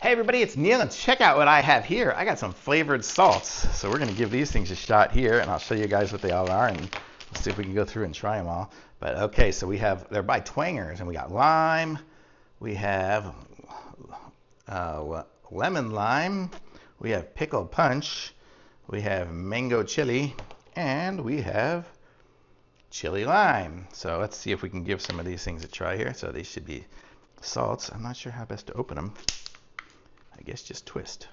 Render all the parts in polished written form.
Hey everybody, it's Neil, and check out what I have here. I got some flavored salts. So we're going to give these things a shot here, and I'll show you guys what they all are, and we'll see if we can go through and try them all. But okay, so they're by Twangers, and we got lime, we have lemon lime, we have pickle punch, we have mango chili, and we have chili lime. So let's see if we can give some of these things a try here. So these should be salts. I'm not sure how best to open them. I guess just twist.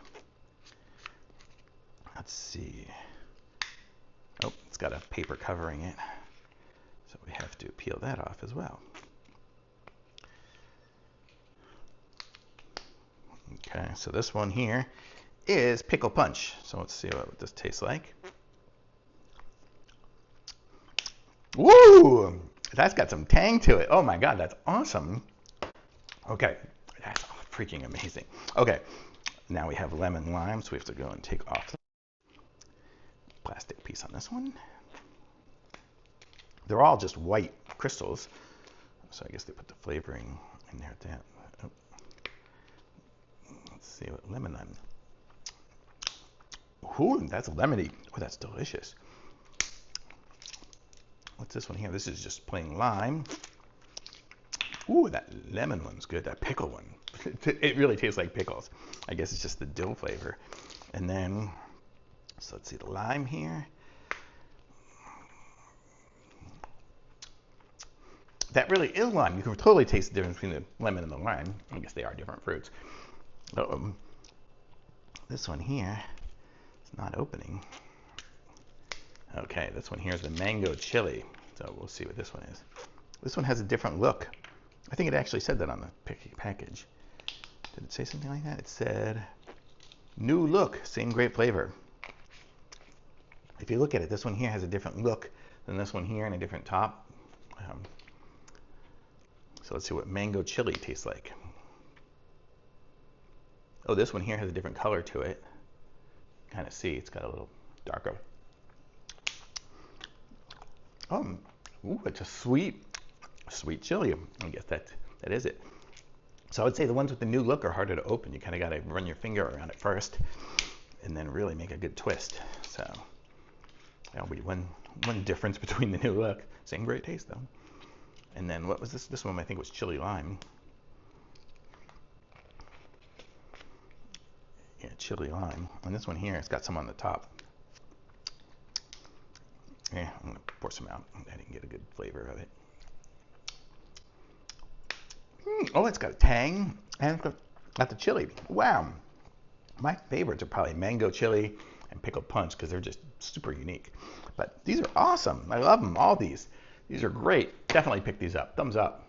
Let's see. Oh, it's got a paper covering it. So we have to peel that off as well. Okay, so this one here is pickle punch. So let's see what this tastes like. Woo! That's got some tang to it. Oh my God, that's awesome. Okay, that's freaking amazing. Okay, now we have lemon lime, so we have to go and take off the plastic piece on this one. They're all just white crystals, so I guess they put the flavoring in there at that. Oh. Let's see what lemon lime. Ooh, that's lemony. Oh, that's delicious. What's this one here? This is just plain lime. Ooh, that lemon one's good. That pickle one. It really tastes like pickles. I guess it's just the dill flavor. And then, so let's see the lime here. That really is lime. You can totally taste the difference between the lemon and the lime. I guess they are different fruits. This one here is not opening. Okay, this one here is the mango chili. So we'll see what this one is. This one has a different look. I think it actually said that on the package. Did it say something like that? It said, new look, same great flavor. If you look at it, this one here has a different look than this one here and a different top. So let's see what mango chili tastes like. Oh, this one here has a different color to it. Kind of see, it's got a little darker. Ooh, it's a sweet chili. I guess that is it. So I would say the ones with the new look are harder to open. You kind of got to run your finger around it first and then really make a good twist. So that'll be one difference between the new look. Same great taste though. And then what was this? This one I think was chili lime. Yeah, chili lime. And this one here, it's got some on the top. Yeah, I'm going to pour some out. I didn't get a good flavor of it. Oh, it's got a tang and it's got the chili. Wow. My favorites are probably mango chili and pickle punch because they're just super unique. But these are awesome. I love them, all these. These are great. Definitely pick these up. Thumbs up.